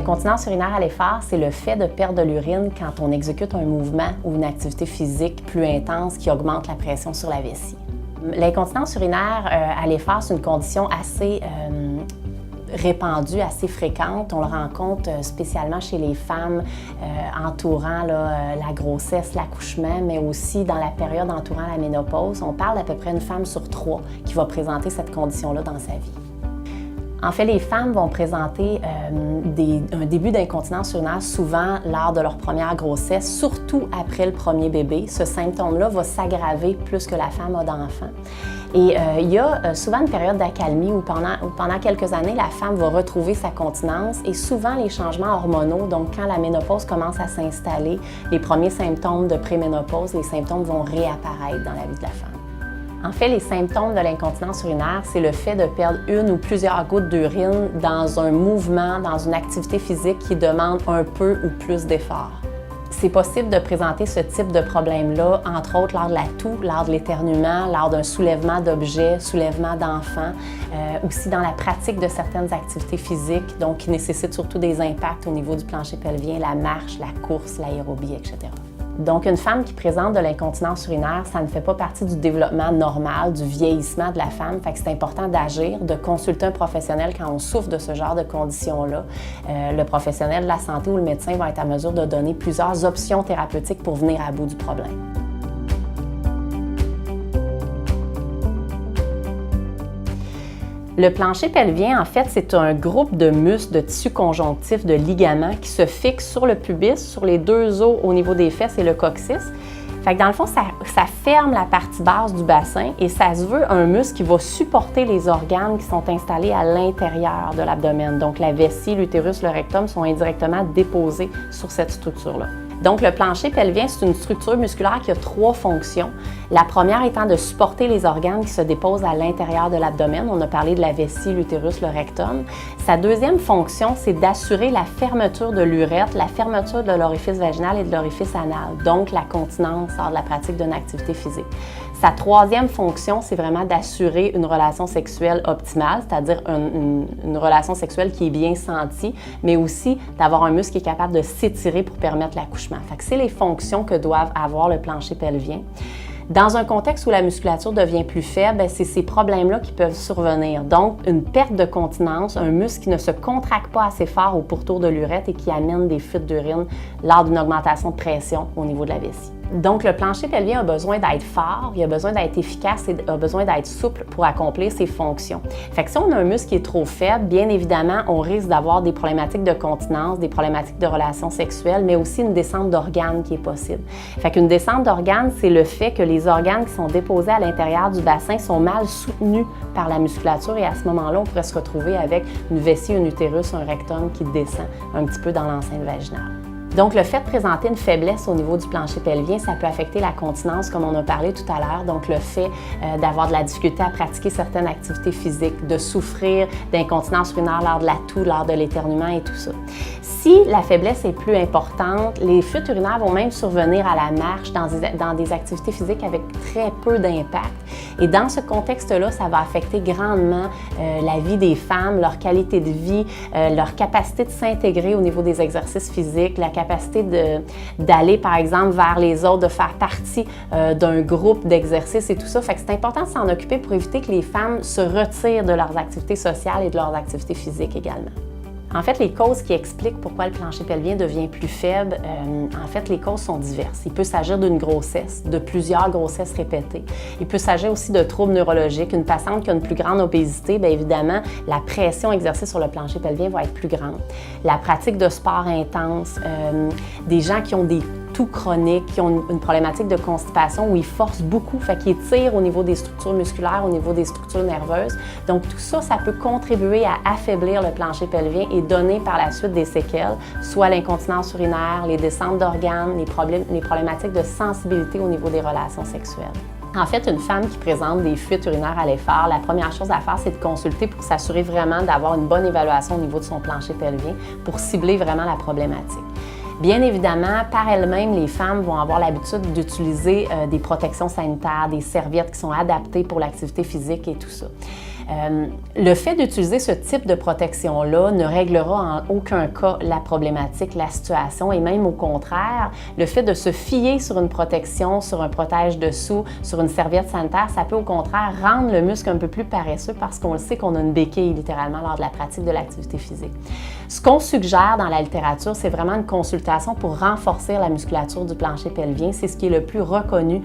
L'incontinence urinaire à l'effort, c'est le fait de perdre de l'urine quand on exécute un mouvement ou une activité physique plus intense qui augmente la pression sur la vessie. L'incontinence urinaire à l'effort, c'est une condition assez répandue, assez fréquente. On le rencontre spécialement chez les femmes entourant la grossesse, l'accouchement, mais aussi dans la période entourant la ménopause. On parle d'à peu près une femme sur 3 qui va présenter cette condition-là dans sa vie. En fait, les femmes vont présenter un début d'incontinence urinaire souvent lors de leur première grossesse, surtout après le premier bébé. Ce symptôme-là va s'aggraver plus que la femme a d'enfants. Et il y a souvent une période d'accalmie où pendant quelques années, la femme va retrouver sa continence et souvent les changements hormonaux, donc quand la ménopause commence à s'installer, les premiers symptômes de préménopause, les symptômes vont réapparaître dans la vie de la femme. En fait, les symptômes de l'incontinence urinaire, c'est le fait de perdre une ou plusieurs gouttes d'urine dans un mouvement, dans une activité physique qui demande un peu ou plus d'effort. C'est possible de présenter ce type de problème-là, entre autres lors de la toux, lors de l'éternuement, lors d'un soulèvement d'objets, soulèvement d'enfants, aussi dans la pratique de certaines activités physiques, donc qui nécessitent surtout des impacts au niveau du plancher pelvien, la marche, la course, l'aérobie, etc. Donc, une femme qui présente de l'incontinence urinaire, ça ne fait pas partie du développement normal, du vieillissement de la femme. Fait que c'est important d'agir, de consulter un professionnel quand on souffre de ce genre de conditions-là. Le professionnel de la santé ou le médecin va être à mesure de donner plusieurs options thérapeutiques pour venir à bout du problème. Le plancher pelvien, en fait, c'est un groupe de muscles, de tissus conjonctifs, de ligaments qui se fixent sur le pubis, sur les deux os au niveau des fesses et le coccyx. Fait que dans le fond, ça ferme la partie basse du bassin et ça se veut un muscle qui va supporter les organes qui sont installés à l'intérieur de l'abdomen. Donc la vessie, l'utérus, le rectum sont indirectement déposés sur cette structure-là. Donc, le plancher pelvien, c'est une structure musculaire qui a 3 fonctions. La première étant de supporter les organes qui se déposent à l'intérieur de l'abdomen. On a parlé de la vessie, l'utérus, le rectum. Sa deuxième fonction, c'est d'assurer la fermeture de l'urètre, la fermeture de l'orifice vaginal et de l'orifice anal, donc la continence lors de la pratique d'une activité physique. Sa troisième fonction, c'est vraiment d'assurer une relation sexuelle optimale, c'est-à-dire une relation sexuelle qui est bien sentie, mais aussi d'avoir un muscle qui est capable de s'étirer pour permettre l'accouchement. Fait que c'est les fonctions que doivent avoir le plancher pelvien. Dans un contexte où la musculature devient plus faible, c'est ces problèmes-là qui peuvent survenir. Donc, une perte de continence, un muscle qui ne se contracte pas assez fort au pourtour de l'urètre et qui amène des fuites d'urine lors d'une augmentation de pression au niveau de la vessie. Donc, le plancher pelvien a besoin d'être fort, il a besoin d'être efficace et a besoin d'être souple pour accomplir ses fonctions. Fait que si on a un muscle qui est trop faible, bien évidemment, on risque d'avoir des problématiques de continence, des problématiques de relations sexuelles, mais aussi une descente d'organes qui est possible. Fait qu'une descente d'organes, c'est le fait que les organes qui sont déposés à l'intérieur du bassin sont mal soutenus par la musculature et à ce moment-là, on pourrait se retrouver avec une vessie, un utérus, un rectum qui descend un petit peu dans l'enceinte vaginale. Donc, le fait de présenter une faiblesse au niveau du plancher pelvien, ça peut affecter la continence, comme on a parlé tout à l'heure. Donc, le fait d'avoir de la difficulté à pratiquer certaines activités physiques, de souffrir d'incontinence urinaire lors de la toux, lors de l'éternuement et tout ça. Si la faiblesse est plus importante, les fuites urinaires vont même survenir à la marche dans des activités physiques avec très peu d'impact. Et dans ce contexte-là, ça va affecter grandement la vie des femmes, leur qualité de vie, leur capacité de s'intégrer au niveau des exercices physiques, la capacité d'aller, par exemple, vers les autres, de faire partie d'un groupe d'exercices et tout ça. Fait que c'est important de s'en occuper pour éviter que les femmes se retirent de leurs activités sociales et de leurs activités physiques également. En fait, les causes qui expliquent pourquoi le plancher pelvien devient plus faible, en fait, les causes sont diverses. Il peut s'agir d'une grossesse, de plusieurs grossesses répétées. Il peut s'agir aussi de troubles neurologiques. Une patiente qui a une plus grande obésité, bien évidemment, la pression exercée sur le plancher pelvien va être plus grande. La pratique de sport intense, des gens qui ont des toux chroniques, qui ont une problématique de constipation où ils forcent beaucoup, fait qu'ils tirent au niveau des structures musculaires, au niveau des structures nerveuses. Donc tout ça, ça peut contribuer à affaiblir le plancher pelvien et donner par la suite des séquelles, soit l'incontinence urinaire, les descentes d'organes, les problématiques de sensibilité au niveau des relations sexuelles. En fait, une femme qui présente des fuites urinaires à l'effort, la première chose à faire, c'est de consulter pour s'assurer vraiment d'avoir une bonne évaluation au niveau de son plancher pelvien pour cibler vraiment la problématique. Bien évidemment, par elles-mêmes, les femmes vont avoir l'habitude d'utiliser des protections sanitaires, des serviettes qui sont adaptées pour l'activité physique et tout ça. Le fait d'utiliser ce type de protection-là ne réglera en aucun cas la problématique, la situation, et même au contraire, le fait de se fier sur une protection, sur un protège-dessous, sur une serviette sanitaire, ça peut au contraire rendre le muscle un peu plus paresseux parce qu'on le sait qu'on a une béquille littéralement lors de la pratique de l'activité physique. Ce qu'on suggère dans la littérature, c'est vraiment une consultation pour renforcer la musculature du plancher pelvien. C'est ce qui est le plus reconnu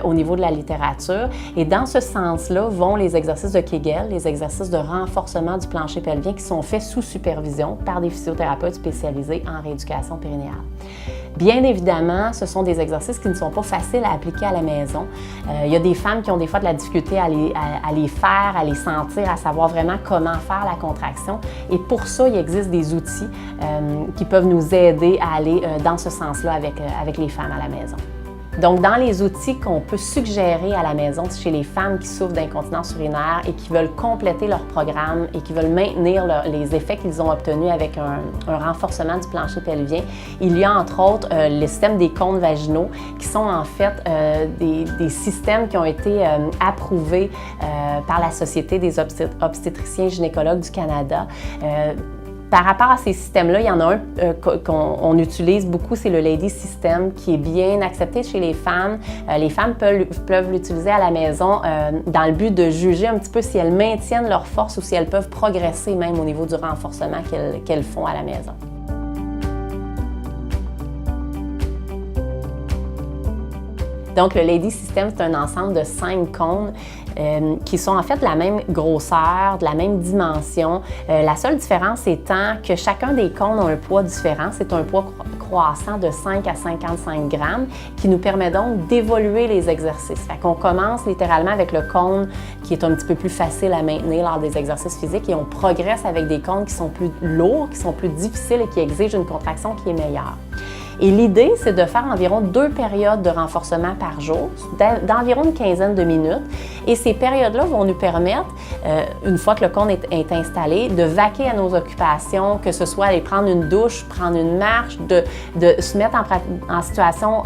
au niveau de la littérature. Et dans ce sens-là vont les exercices de Kegel, les exercices de renforcement du plancher pelvien qui sont faits sous supervision par des physiothérapeutes spécialisés en rééducation périnéale. Bien évidemment, ce sont des exercices qui ne sont pas faciles à appliquer à la maison. Il y a des femmes qui ont des fois de la difficulté à les faire, à les sentir, à savoir vraiment comment faire la contraction. Et pour ça, il existe des outils qui peuvent nous aider à aller dans ce sens-là avec les femmes à la maison. Donc, dans les outils qu'on peut suggérer à la maison chez les femmes qui souffrent d'incontinence urinaire et qui veulent compléter leur programme et qui veulent maintenir les effets qu'ils ont obtenus avec un renforcement du plancher pelvien, il y a entre autres le système des cônes vaginaux qui sont en fait des systèmes qui ont été approuvés par la Société des obstétriciens gynécologues du Canada. Par rapport à ces systèmes-là, il y en a un qu'on utilise beaucoup, c'est le Lady System, qui est bien accepté chez les femmes. Les femmes peuvent l'utiliser à la maison dans le but de juger un petit peu si elles maintiennent leur force ou si elles peuvent progresser même au niveau du renforcement qu'elles font à la maison. Donc, le Lady System, c'est un ensemble de 5 cônes qui sont en fait de la même grosseur, de la même dimension. La seule différence étant que chacun des cônes a un poids différent. C'est un poids croissant de 5 à 55 grammes qui nous permet donc d'évoluer les exercices. Fait qu'on commence littéralement avec le cône qui est un petit peu plus facile à maintenir lors des exercices physiques et on progresse avec des cônes qui sont plus lourds, qui sont plus difficiles et qui exigent une contraction qui est meilleure. Et l'idée, c'est de faire environ 2 périodes de renforcement par jour, d'environ une quinzaine de minutes. Et ces périodes-là vont nous permettre, une fois que le cône est installé, de vaquer à nos occupations, que ce soit aller prendre une douche, prendre une marche, de se mettre en situation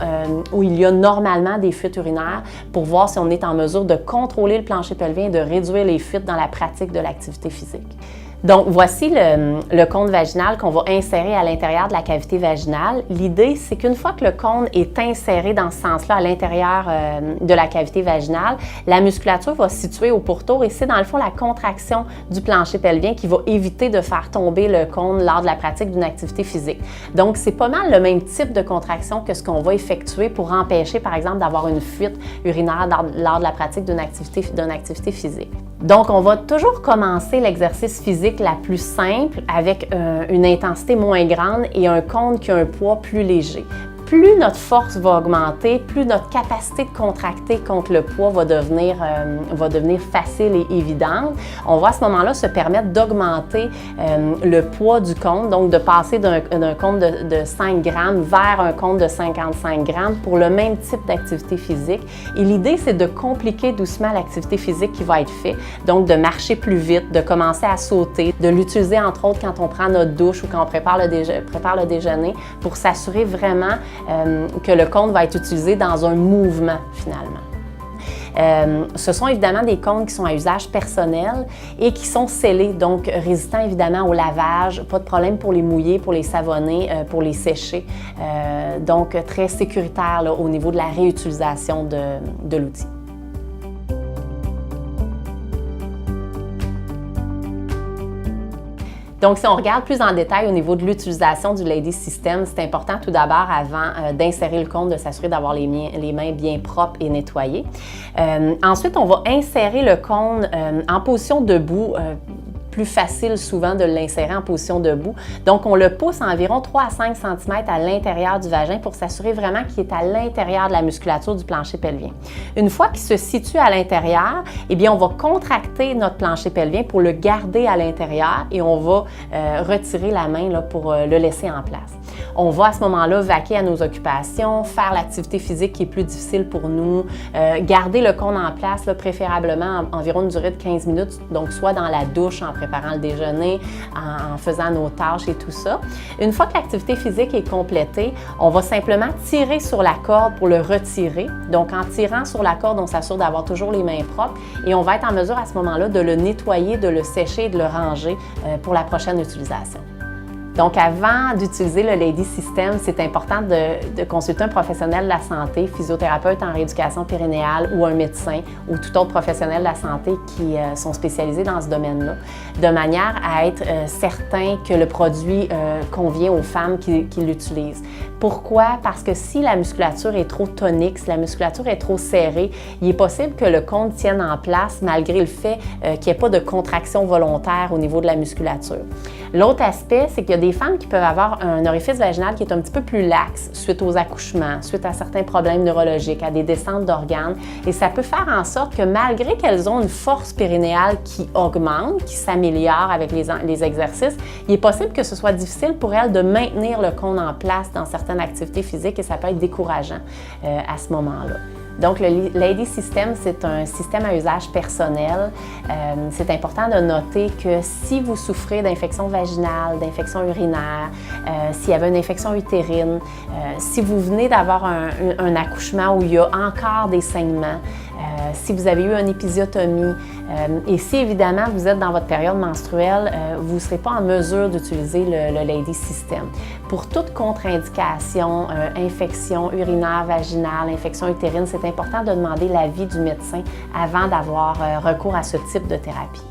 où il y a normalement des fuites urinaires pour voir si on est en mesure de contrôler le plancher pelvien et de réduire les fuites dans la pratique de l'activité physique. Donc, voici le cône vaginal qu'on va insérer à l'intérieur de la cavité vaginale. L'idée, c'est qu'une fois que le cône est inséré dans ce sens-là à l'intérieur de la cavité vaginale, la musculature va se situer au pourtour et c'est dans le fond la contraction du plancher pelvien qui va éviter de faire tomber le cône lors de la pratique d'une activité physique. Donc, c'est pas mal le même type de contraction que ce qu'on va effectuer pour empêcher, par exemple, d'avoir une fuite urinaire lors de la pratique d'une activité physique. Donc, on va toujours commencer l'exercice physique la plus simple avec une intensité moins grande et un cône qui a un poids plus léger. Plus notre force va augmenter, plus notre capacité de contracter contre le poids va devenir facile et évidente. On va à ce moment-là se permettre d'augmenter le poids du cône, donc de passer d'un cône de 5 grammes vers un cône de 55 grammes pour le même type d'activité physique. Et l'idée, c'est de compliquer doucement l'activité physique qui va être faite, donc de marcher plus vite, de commencer à sauter, de l'utiliser entre autres quand on prend notre douche ou quand on prépare le déjeuner pour s'assurer vraiment que le cône va être utilisé dans un mouvement finalement. Ce sont évidemment des cônes qui sont à usage personnel et qui sont scellés, donc résistants évidemment au lavage, pas de problème pour les mouiller, pour les savonner, pour les sécher, donc très sécuritaire là, au niveau de la réutilisation de l'outil. Donc, si on regarde plus en détail au niveau de l'utilisation du Lady System, c'est important tout d'abord, avant d'insérer le cône, de s'assurer d'avoir les mains bien propres et nettoyées. Ensuite, on va insérer le cône en position debout. Plus facile souvent de l'insérer en position debout. Donc, on le pousse environ 3 à 5 cm à l'intérieur du vagin pour s'assurer vraiment qu'il est à l'intérieur de la musculature du plancher pelvien. Une fois qu'il se situe à l'intérieur, eh bien, on va contracter notre plancher pelvien pour le garder à l'intérieur et on va retirer la main là, pour le laisser en place. On va à ce moment-là vaquer à nos occupations, faire l'activité physique qui est plus difficile pour nous, garder le cône en place, là, préférablement environ une durée de 15 minutes, donc soit dans la douche en préparant le déjeuner, en faisant nos tâches et tout ça. Une fois que l'activité physique est complétée, on va simplement tirer sur la corde pour le retirer. Donc en tirant sur la corde, on s'assure d'avoir toujours les mains propres et on va être en mesure à ce moment-là de le nettoyer, de le sécher et de le ranger pour la prochaine utilisation. Donc, avant d'utiliser le Lady System, c'est important de consulter un professionnel de la santé, physiothérapeute en rééducation périnéale ou un médecin ou tout autre professionnel de la santé qui sont spécialisés dans ce domaine-là, de manière à être certain que le produit convient aux femmes qui l'utilisent. Pourquoi? Parce que si la musculature est trop tonique, si la musculature est trop serrée, il est possible que le cône tienne en place malgré le fait qu'il n'y ait pas de contraction volontaire au niveau de la musculature. L'autre aspect, c'est qu'il y a des femmes qui peuvent avoir un orifice vaginal qui est un petit peu plus laxe suite aux accouchements, suite à certains problèmes neurologiques, à des descentes d'organes. Et ça peut faire en sorte que malgré qu'elles ont une force périnéale qui augmente, qui s'améliore avec les exercices, il est possible que ce soit difficile pour elles de maintenir le cône en place dans certaines activités physiques et ça peut être décourageant à ce moment-là. Donc, le Lady System, c'est un système à usage personnel. C'est important de noter que si vous souffrez d'infection vaginale, d'infection urinaire, s'il y avait une infection utérine, si vous venez d'avoir un accouchement où il y a encore des saignements, si vous avez eu une épisiotomie et si évidemment vous êtes dans votre période menstruelle, vous ne serez pas en mesure d'utiliser le Lady System. Pour toute contre-indication, infection urinaire, vaginale, infection utérine, c'est important de demander l'avis du médecin avant d'avoir recours à ce type de thérapie.